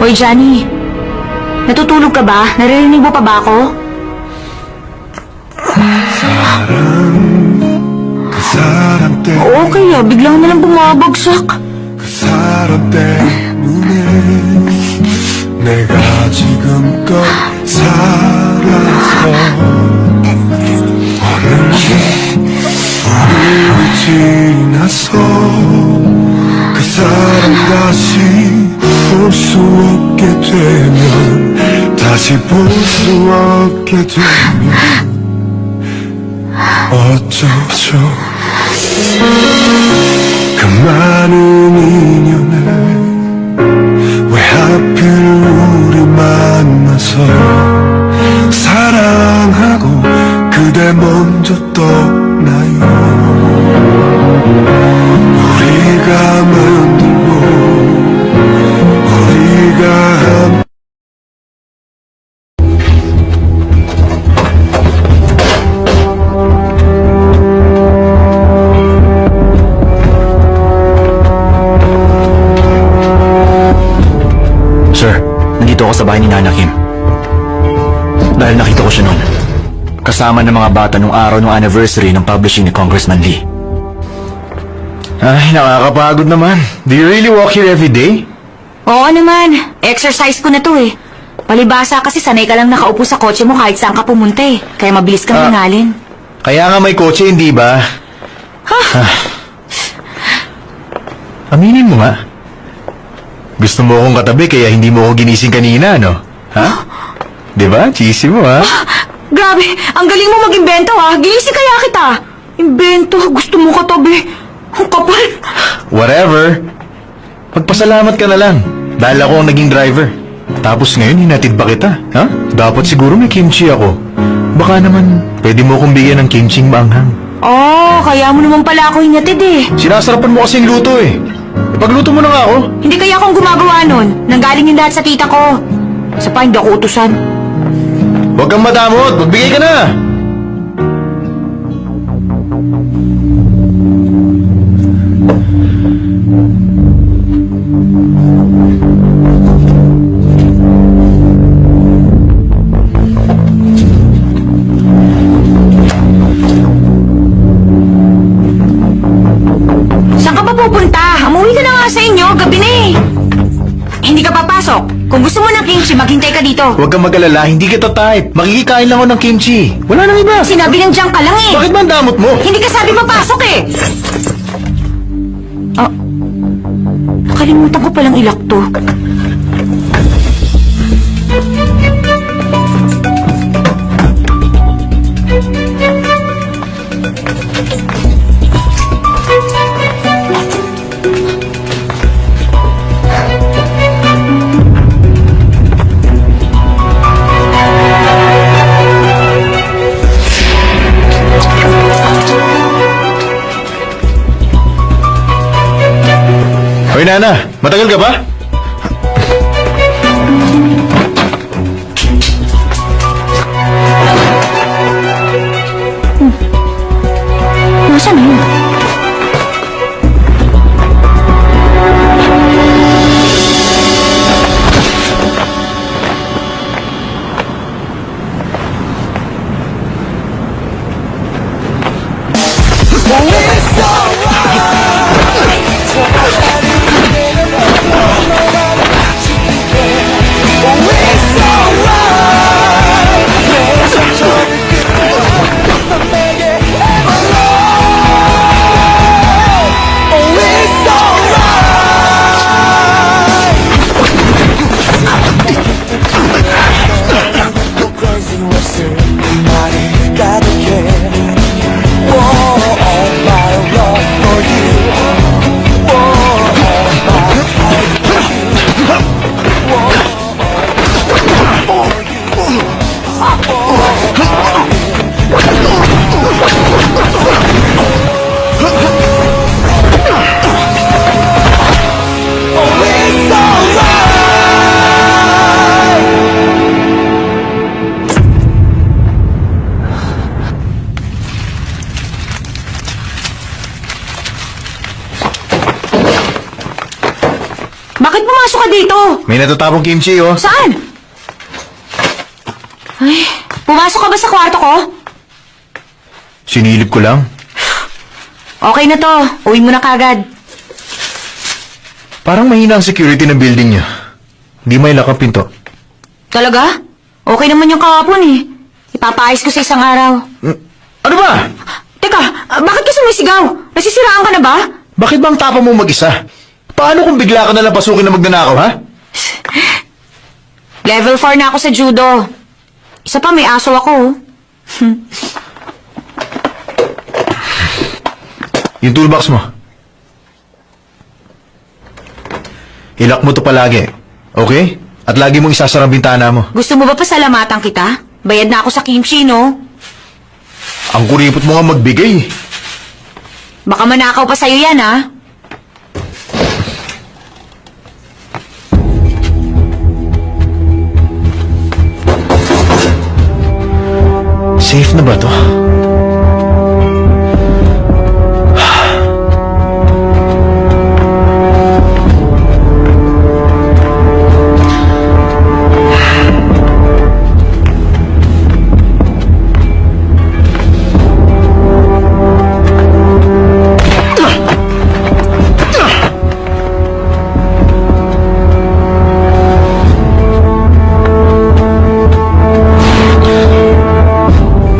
B: Hoy, Johnny. Natutulog ka ba? Naririnig mo pa ba ako? Oo, kaya biglang nalang bumabagsak.
L: 사람 때문에 내가 지금껏 살아서 어느새 우리 지나서 그 사람 다시 볼 수 없게 되면 다시 볼 수 없게 되면 어쩌죠 그 많은 인연을 왜 하필 우리 만나서 사랑하고 그대 먼저 떠나요 우리가 만들고 우리가 함께
F: Sir, nandito ako sa bahay ni Nana Kim. Dahil nakita ko siya noon. Kasama ng mga bata nung araw ng anniversary ng publishing ni Congressman Lee.
A: Ay, nakakapagod naman. Do you really walk here every day?
B: Oo naman. Exercise ko na to eh. Palibasa kasi sanay ka lang nakaupo sa kotse mo kahit saan ka pumunta eh. Kaya mabilis kang hingalin.
A: Kaya nga may kotse, hindi ba? Aminin mo nga. Gusto mo akong katabi kaya hindi mo ako ginising kanina, no? Ha? Diba? Cheesy mo, ha?
B: Grabe, ang galing mo mag-imbento ha. Ginising kaya kita. Imbento, gusto mo katabi. Ang kapal.
A: Whatever. Magpasalamat ka na lang. Dahil ako ang naging driver. Tapos ngayon, hinatid pa kita. Ha? Dapat siguro may kimchi ako. Baka naman, pwede mo akong bigyan ng kimching manghang.
B: Oh, kaya mo naman pala ako hinatid eh.
A: Sinasarapan mo kasing luto eh. Ipagluto mo na nga ako.
B: Hindi kaya akong gumagawa nun. Nanggaling yung lahat sa tita ko. Sa pa, hindi ako utusan.
A: Huwag kang madamot. Magbigay ka na.
B: Saan ka pa pupunta? Umuwi ka na nga sa inyo. Gabi na eh. Hindi ka papasok. Kung gusto mo ng kimchi, maghintay ka dito.
A: Huwag kang mag-alala. Hindi kita type. Makikikain lang ako ng kimchi. Wala nang iba.
B: Sinabi ng diyan ka lang eh.
A: Bakit ba ang damot mo?
B: Hindi ka sabi papasok eh. Oh. Nakalimutan ko palang ilak to.
A: Hoy, Nana, matagal ka ba?
B: Nasaan na yun? Bakit pumasok ka dito?
A: May natatapong kimchi, oh.
B: Saan? Ay, pumasok ka ba sa kwarto ko?
A: Sinilip ko lang.
B: Okay na to. Uwi mo na kagad.
A: Parang mahina ang security ng building niyo. Hindi may lakang pinto.
B: Talaga? Okay naman yung kahapon eh. Ipapaayos ko sa isang araw.
A: Ano ba?
B: Teka, bakit ka sumisigaw? Nasisiraan ka na ba?
A: Bakit bang tapang mo mag-isa? Paano kung bigla ka nalang pasukin na magnanakaw, ha?
B: Level 4 na ako sa judo. Isa pa, may aso ako.
A: Yung toolbox mo. Ilak mo to palagi. Okay? At lagi mong isasara ang bintana mo.
B: Gusto mo ba pasalamatan kita? Bayad na ako sa kimchi, no?
A: Ang kuripot mo nga magbigay.
B: Baka manakaw pa sa'yo yan, ha?
A: Safe na ba to?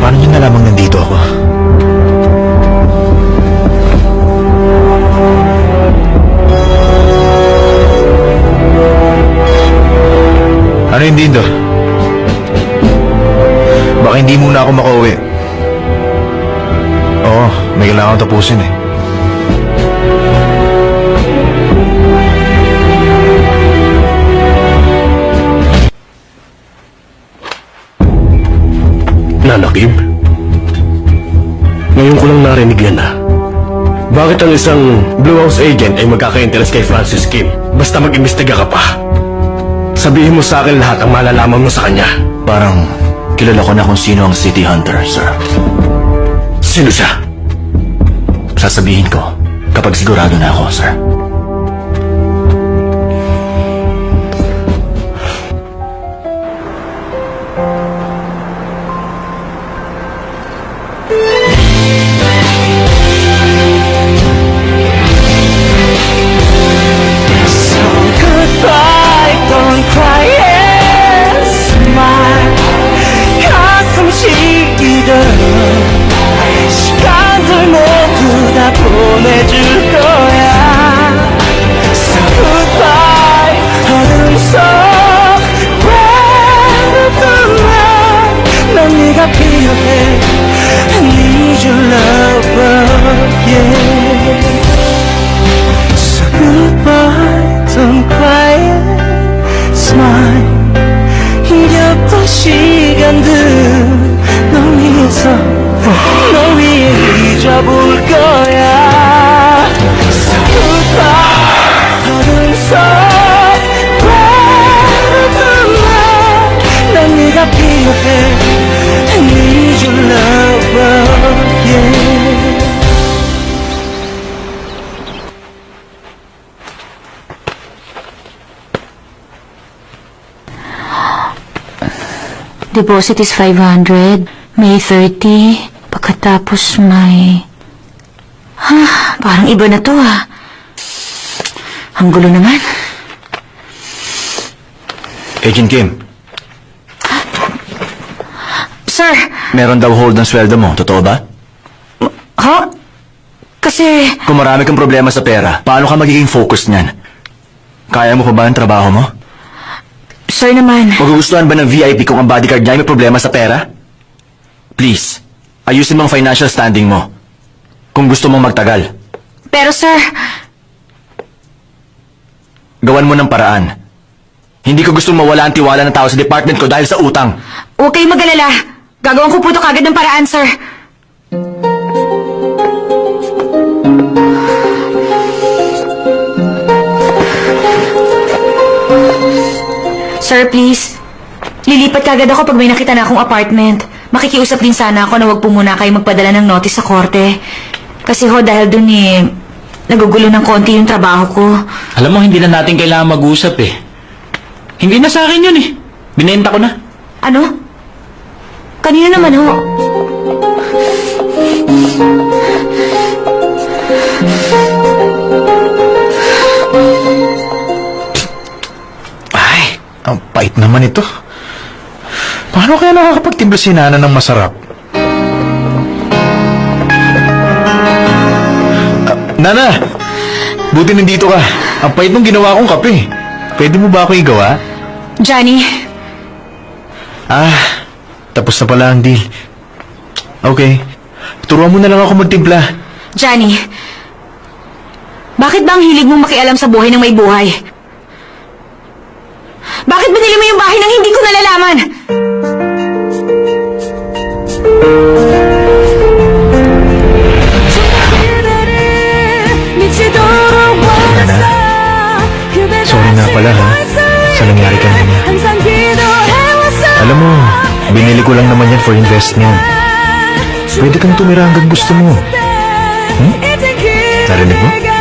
A: Paano niyo nalamang nandito ako? Ano yung Dindo? Baka hindi muna ako makauwi. Oo, may kailangan tapusin eh.
H: Nana Kim? Ngayon ko lang narinig yan na. Bakit ang isang Blue House agent ay magkaka-interest kay Francis Kim? Basta mag-imbestiga ka pa. Sabihin mo sa akin lahat ang malalaman mo sa kanya.
F: Parang kilala ko na kung sino ang City Hunter, sir.
H: Sino siya?
F: Sasabihin ko kapag sigurado na ako, sir.
K: Goodbye, don't cry and smile. 가슴 시리던 시간들 모두 다 보내줄 거야.
B: Deposit is 500. May 30. Pagkatapos may... parang iba na to Ang gulo naman.
F: Agent Kim,
B: Sir!
F: meron daw hold ng sweldo mo. Totoo ba?
B: Ha? Kasi...
F: Kung marami kang problema sa pera, paano ka magiging focused niyan? Kaya mo pa ba ang trabaho mo?
B: Sir naman...
F: Magugustuhan ba ng VIP kung ang bodyguard niya ay may problema sa pera? Please, ayusin mo ang financial standing mo. Kung gusto mong magtagal,
B: Pero sir...
F: gawan mo ng paraan. Hindi ko gustong mawala ang tiwala ng tao sa department ko dahil sa utang.
B: Huwag kayong mag-alala. Gagawin ko po ito kagad ng paraan, sir. Sir, please. Lilipat kagad ako pag may nakita na akong apartment. Makikiusap din sana ako na wag po muna kayo magpadala ng notice sa korte. Kasi dahil dun nagugulo ng konti yung trabaho ko.
I: Alam mo, hindi na natin kailangan mag-usap eh. Hindi na sa akin yun eh. Binenta ko na.
B: Ano? Kanino naman
A: Ay, ang pait naman ito. Paano kaya nakakapagtimpla si Nana ng masarap? Nana! Buti nandito ka. Ang pait nung ginawa kong kape. Pwede mo ba ako igawa?
B: Johnny,
A: Tapos na pala ang deal. Okay. Turuan mo na lang ako magtimpla.
B: Johnny. Bakit ba ang hilig mong makialam sa buhay ng may buhay? Bakit binili mo yung bahay nang hindi ko nalalaman?
G: Sorry nga pala sa nangyari kanina. Alam mo, binili ko lang naman yan for investment. Pwede kang tumira hanggang gusto mo. Narinig mo?